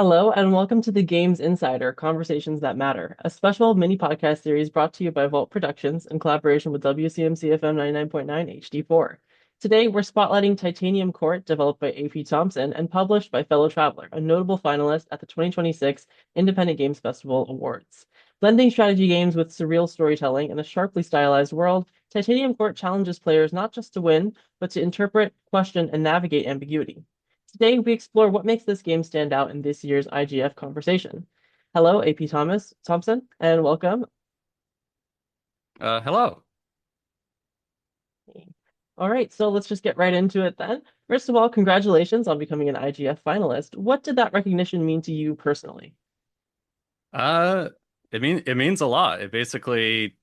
Hello, and welcome to the Games Insider Conversations That Matter, a special mini podcast series brought to you by Vault Productions in collaboration with WCMC FM 99.9 HD4. Today, we're spotlighting Titanium Court, developed by AP Thomson and published by Fellow Traveler, a notable finalist at the 2026 Independent Games Festival Awards. Blending strategy games with surreal storytelling in a sharply stylized world, Titanium Court challenges players not just to win, but to interpret, question, and navigate ambiguity. Today, we explore what makes this game stand out in this year's IGF conversation. Hello, AP Thompson, and welcome. Hello. All right, so let's just get right into it then. First of all, congratulations on becoming an IGF finalist. What did that recognition mean to you personally? Uh, it means a lot. It basically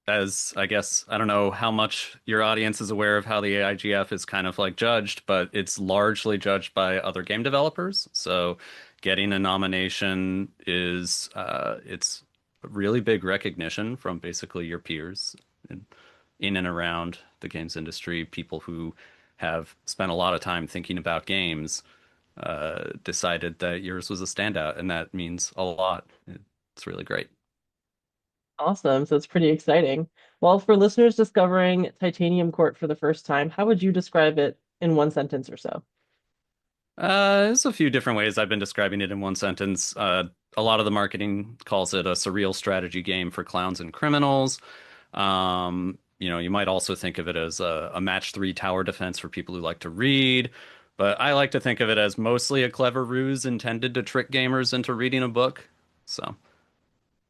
as I guess I don't know how much your audience is aware of how the IGF is kind of like judged, but it's largely judged by other game developers. So getting a nomination is it's a really big recognition from basically your peers in and around the games industry, people who have spent a lot of time thinking about games decided that yours was a standout, and that means a lot. It's really great. Awesome, so it's pretty exciting. Well, for listeners discovering Titanium Court for the first time, how would you describe it in one sentence or so? There's a few different ways I've been describing it in one sentence. A lot of the marketing calls it a surreal strategy game for clowns and criminals. You might also think of it as a match three tower defense for people who like to read. But I like to think of it as mostly a clever ruse intended to trick gamers into reading a book. So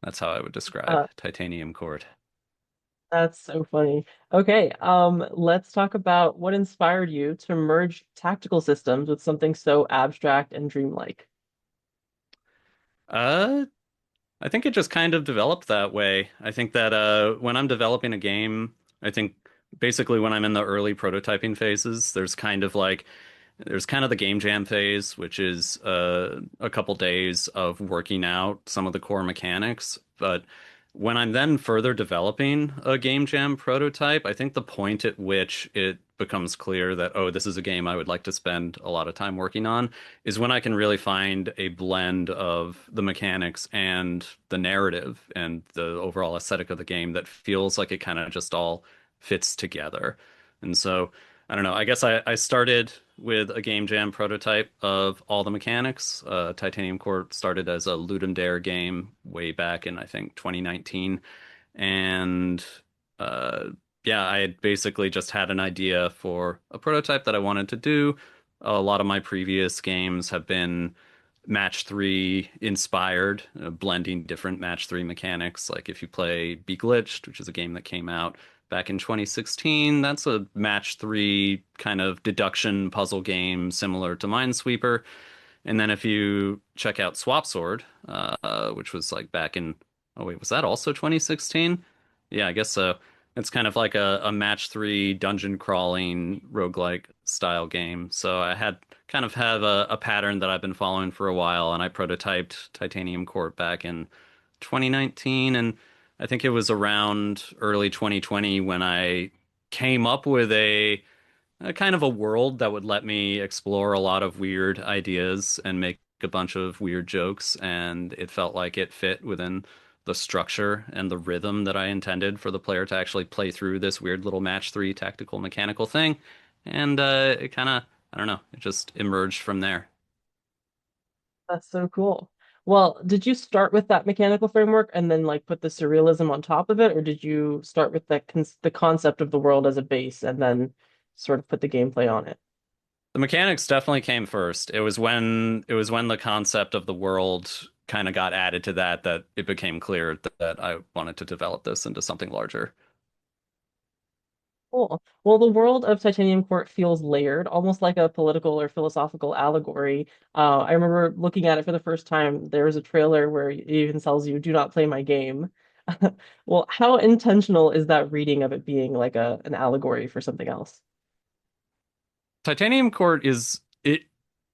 that's how I would describe Uh, Titanium Court. that's so funny. Okay, let's talk about what inspired you to merge tactical systems with something so abstract and dreamlike. Uh, I think it just kind of developed that way. I think that when I'm developing a game, I think basically when I'm in the early prototyping phases, there's kind of the game jam phase, which is a couple days of working out some of the core mechanics. But when I'm then further developing a game jam prototype, I think the point at which it becomes clear that, oh, this is a game I would like to spend a lot of time working on is when I can really find a blend of the mechanics and the narrative and the overall aesthetic of the game that feels like it kind of just all fits together. And so I don't know. I guess I started with a game jam prototype of all the mechanics. Titanium Court started as a Ludum Dare game way back in, I think, 2019. And uh, yeah, I had basically just had an idea for a prototype that I wanted to do. A lot of my previous games have been match three inspired, blending different match three mechanics. Like if you play Be Glitched, which is a game that came out back in 2016, that's a match three kind of deduction puzzle game similar to Minesweeper. And then if you check out Swap Sword, which was like back in, oh wait, was that also 2016? Yeah, I guess so. It's kind of like a match three dungeon crawling roguelike style game. So I had kind of have a pattern that I've been following for a while, and I prototyped Titanium Court back in 2019, and I think it was around early 2020 when I came up with a kind of a world that would let me explore a lot of weird ideas and make a bunch of weird jokes, and it felt like it fit within the structure and the rhythm that I intended for the player to actually play through this weird little match three tactical mechanical thing. And it kind of, I don't know, it just emerged from there. That's so cool. Well, did you start with that mechanical framework and then like put the surrealism on top of it, or did you start with the concept of the world as a base and then sort of put the gameplay on it? The mechanics definitely came first. It was when the concept of the world kind of got added to that that it became clear that I wanted to develop this into something larger. Cool. Well, the world of Titanium Court feels layered, almost like a political or philosophical allegory. I remember looking at it for the first time. There was a trailer where it even tells you, "Do not play my game." Well, how intentional is that reading of it being like an allegory for something else? Titanium Court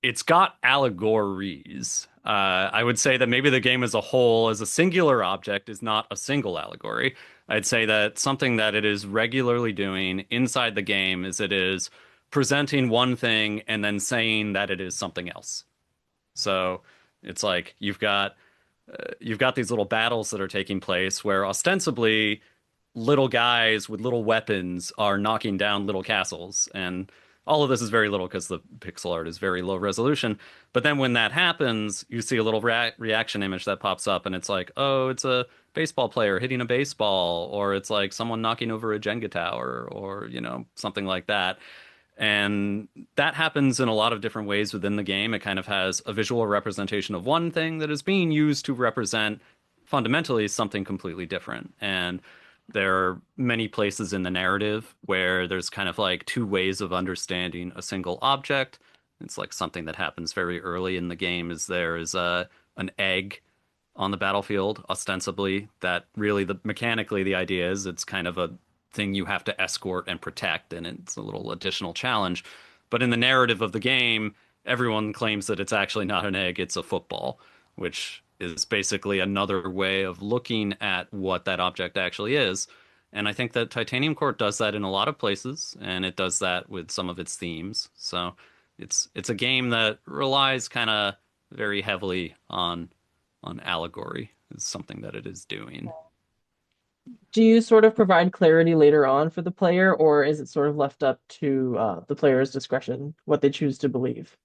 it's got allegories. I would say that maybe the game as a whole, as a singular object, is not a single allegory. I'd say that something that it is regularly doing inside the game is it is presenting one thing and then saying that it is something else. So It's like you've got these little battles that are taking place where ostensibly little guys with little weapons are knocking down little castles. And all of this is very little because the pixel art is very low resolution. But then when that happens, you see a little reaction image that pops up, and it's like, oh, it's a baseball player hitting a baseball, or it's like someone knocking over a Jenga tower, or, something like that. And that happens in a lot of different ways within the game. It kind of has a visual representation of one thing that is being used to represent fundamentally something completely different. And there are many places in the narrative where there's kind of like two ways of understanding a single object. It's like something that happens very early in the game is there is an egg on the battlefield, ostensibly, that really mechanically the idea is it's kind of a thing you have to escort and protect, and it's a little additional challenge. But in the narrative of the game, everyone claims that it's actually not an egg, it's a football, which is basically another way of looking at what that object actually is. And I think that Titanium Court does that in a lot of places, and it does that with some of its themes. So it's a game that relies kind of very heavily on allegory is something that it is doing. Do you sort of provide clarity later on for the player, or is it sort of left up to the player's discretion, what they choose to believe?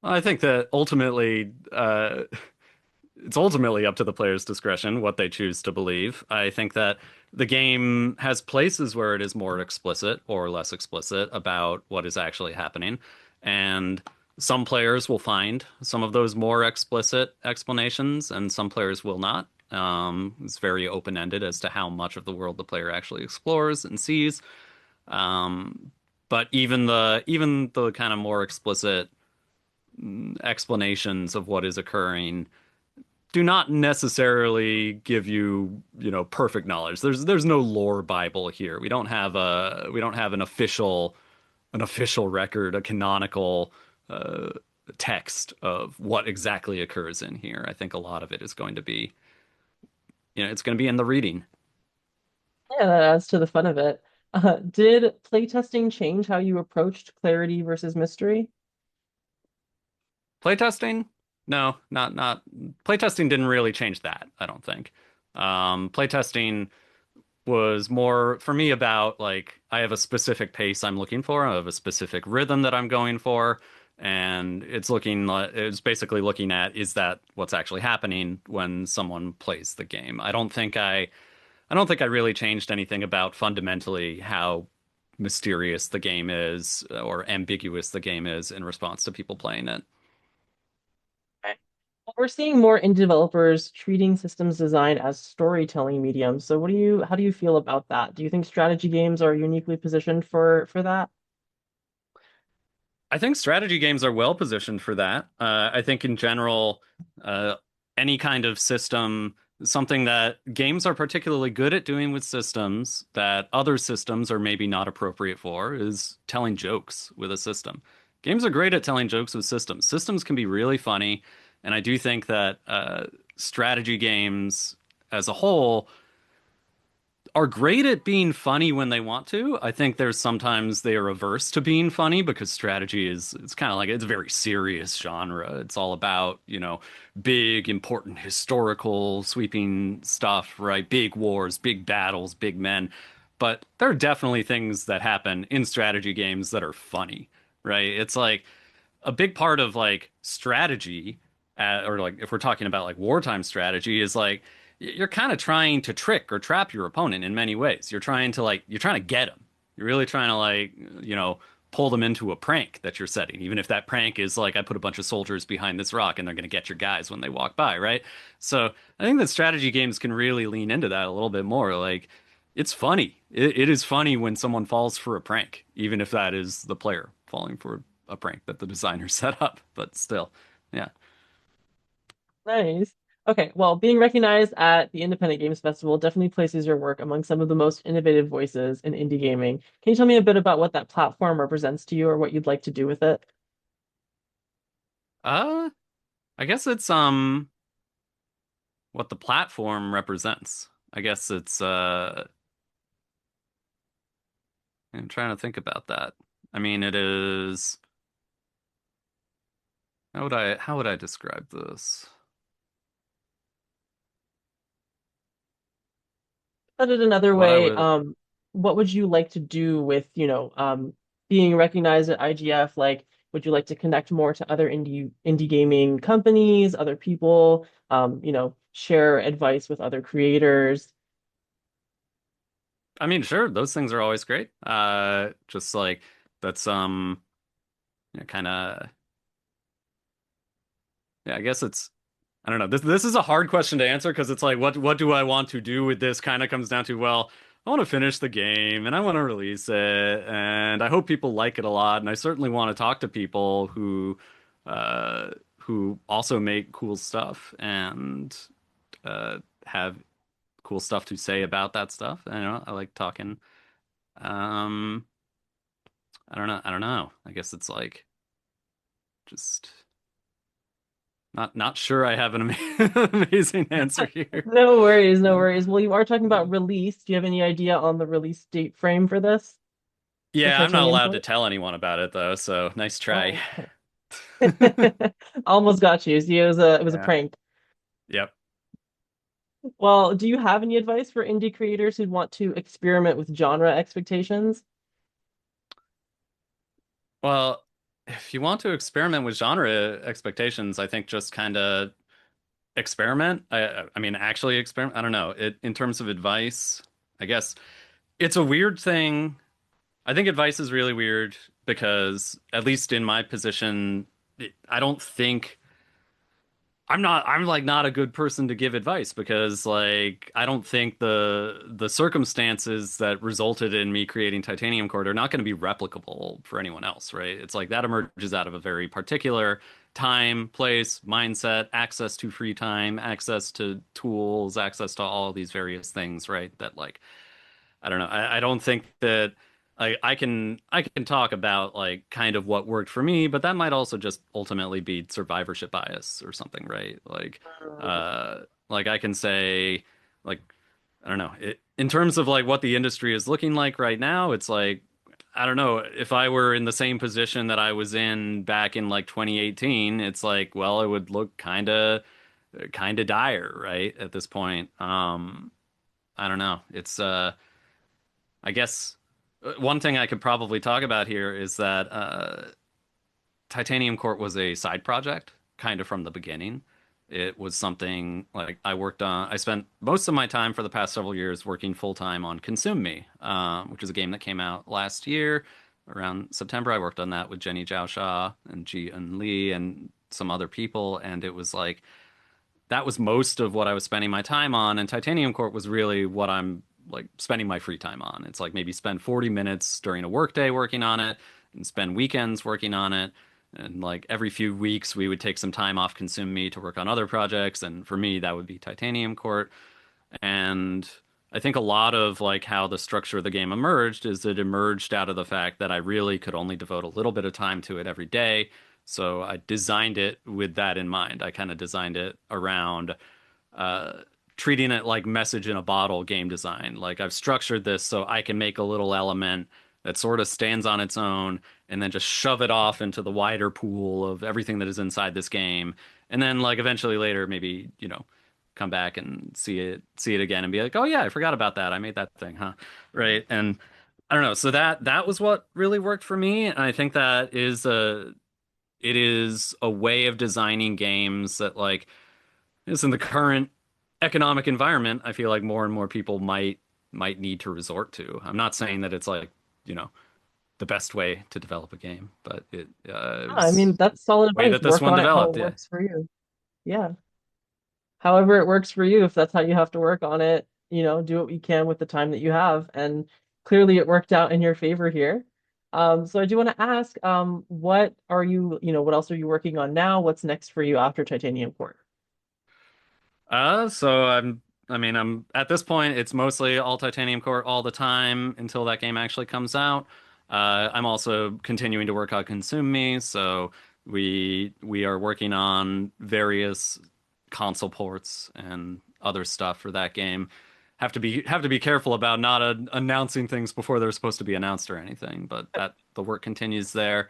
I think that ultimately, it's ultimately up to the player's discretion what they choose to believe. I think that the game has places where it is more explicit or less explicit about what is actually happening. And some players will find some of those more explicit explanations, and some players will not. It's very open-ended as to how much of the world the player actually explores and sees. Um, but even the kind of more explicit explanations of what is occurring do not necessarily give you, perfect knowledge. There's no lore Bible here. We don't have an official record, a canonical uh, text of what exactly occurs in here. I think a lot of it is going to be, it's going to be in the reading. Yeah, that adds to the fun of it. Did playtesting change how you approached clarity versus mystery? Playtesting? No, not playtesting didn't really change that, I don't think. Playtesting was more for me about like I have a specific pace I'm looking for, I have a specific rhythm that I'm going for, and it's basically looking at is that what's actually happening when someone plays the game. I don't think I really changed anything about fundamentally how mysterious the game is or ambiguous the game is in response to people playing it. Okay. Well, we're seeing more indie developers treating systems design as storytelling mediums. So how do you feel about that? Do you think strategy games are uniquely positioned for that? I think strategy games are well positioned for that. I think in general, uh, any kind of system, something that games are particularly good at doing with systems that other systems are maybe not appropriate for, is telling jokes with a system. Games are great at telling jokes with systems. Systems can be really funny, and I do think that strategy games as a whole are great at being funny when they want to. I think there's sometimes they are averse to being funny because strategy is it's kind of like it's a very serious genre. It's all about, big, important historical sweeping stuff, right? Big wars, big battles, big men. But there are definitely things that happen in strategy games that are funny, right? It's like a big part of like strategy, or like if we're talking about like wartime strategy, is like you're kind of trying to trick or trap your opponent in many ways. You're trying to get them. You're really trying to like, pull them into a prank that you're setting, even if that prank is like I put a bunch of soldiers behind this rock and they're going to get your guys when they walk by, right? So I think that strategy games can really lean into that a little bit more. Like it's funny. It is funny when someone falls for a prank, even if that is the player falling for a prank that the designer set up. But still, yeah. Nice. Okay, well, being recognized at the Independent Games Festival definitely places your work among some of the most innovative voices in indie gaming. Can you tell me a bit about what that platform represents to you or what you'd like to do with it? Uh, I guess it's what the platform represents. I guess it's I'm trying to think about that. I mean, it is how would I describe this? Put it another What I way, would what would you like to do with, being recognized at IGF? Like, would you like to connect more to other indie gaming companies, other people, share advice with other creators? I mean, sure, those things are always great. Just like that's kind of yeah, I guess it's I don't know. This is a hard question to answer because it's like what do I want to do with this kind of comes down to, well, I want to finish the game and I want to release it and I hope people like it a lot and I certainly want to talk to people who also make cool stuff and have cool stuff to say about that stuff. I like talking. Um, I don't know. I don't know. I guess it's like just not sure I have an amazing answer here. No worries, no worries. Well, you are talking about release. Do you have any idea on the release date frame for this, for Yeah, I'm not Titanium allowed to Court? tell anyone about it though, so nice try. Oh, okay. Almost got you. See, it was a Yeah. prank. Yep. Well, do you have any advice for indie creators who want to experiment with genre expectations? Well, if you want to experiment with genre expectations, I think just kind of experiment. I mean, actually experiment. I don't know. In terms of advice, I guess it's a weird thing. I think advice is really weird because at least in my position, I don't think I'm like not a good person to give advice because like I don't think the circumstances that resulted in me creating Titanium Cord are not going to be replicable for anyone else, right? It's like that emerges out of a very particular time, place, mindset, access to free time, access to tools, access to all these various things, right? That like I don't know. I don't think that I can talk about like kind of what worked for me, but that might also just ultimately be survivorship bias or something, right? Like I can say like I don't know. In terms of like what the industry is looking like right now, it's like I don't know, if I were in the same position that I was in back in like 2018, it's like, well, it would look kind of dire, right? At this point. I don't know. It's I guess one thing I could probably talk about here is that Titanium Court was a side project, kind of from the beginning. It was something like I worked on. I spent most of my time for the past several years working full time on Consume Me, which is a game that came out last year around September. I worked on that with Jenny Zhaosha and Ji and Lee and some other people, and it was like that was most of what I was spending my time on, and Titanium Court was really what I'm like spending my free time on. It's like maybe spend 40 minutes during a workday working on it and spend weekends working on it. And like every few weeks we would take some time off Consume Me to work on other projects. And for me, that would be Titanium Court. And I think a lot of like how the structure of the game emerged is it emerged out of the fact that I really could only devote a little bit of time to it every day. So I designed it with that in mind. I kind of designed it around uh, treating it like message in a bottle game design. Like I've structured this so I can make a little element that sort of stands on its own and then just shove it off into the wider pool of everything that is inside this game. And then like eventually later, maybe, come back and see it again and be like, "Oh yeah, I forgot about that. I made that thing, huh?" Right? And I don't know. So that was what really worked for me. And I think that it is a way of designing games that like is in the current economic environment, I feel like more and more people might need to resort to. I'm not saying that it's like, you know, the best way to develop a game, but it Yeah, I was mean, that's solid the way advice. that this Work one on it how it developed. Yeah. works for you. Yeah. However it works for you, if that's how you have to work on it, do what you can with the time that you have. And clearly it worked out in your favor here. So I do want to ask, what else are you working on now? What's next for you after Titanium Core? So I mean, I'm at this point, it's mostly all Titanium Core all the time until that game actually comes out. I'm also continuing to work on Consume Me, so we are working on various console ports and other stuff for that game. Have to be careful about not announcing things before they're supposed to be announced or anything, but that the work continues there.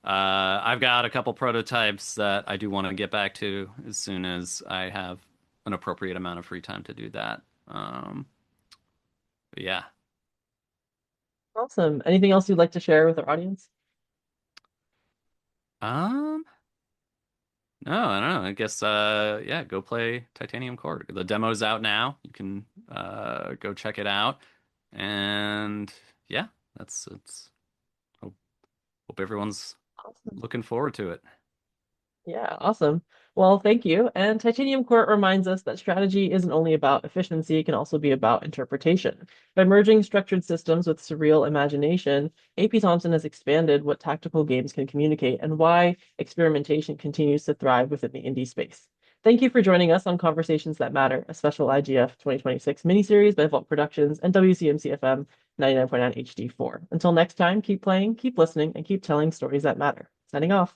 I've got a couple prototypes that I do want to get back to as soon as I have an appropriate amount of free time to do that. But yeah. Awesome. Anything else you'd like to share with our audience? Um, no, I don't know. I guess yeah, go play Titanium Core. The demo's out now. You can go check it out. And yeah, that's it's hope everyone's Awesome. looking forward to it. Yeah, awesome. Well, thank you. And Titanium Court reminds us that strategy isn't only about efficiency, it can also be about interpretation. By merging structured systems with surreal imagination, AP Thomson has expanded what tactical games can communicate and why experimentation continues to thrive within the indie space. Thank you for joining us on Conversations That Matter, a special IGF 2026 miniseries by Vault Productions and WCMC FM 99.9 HD4. Until next time, keep playing, keep listening, and keep telling stories that matter. Signing off.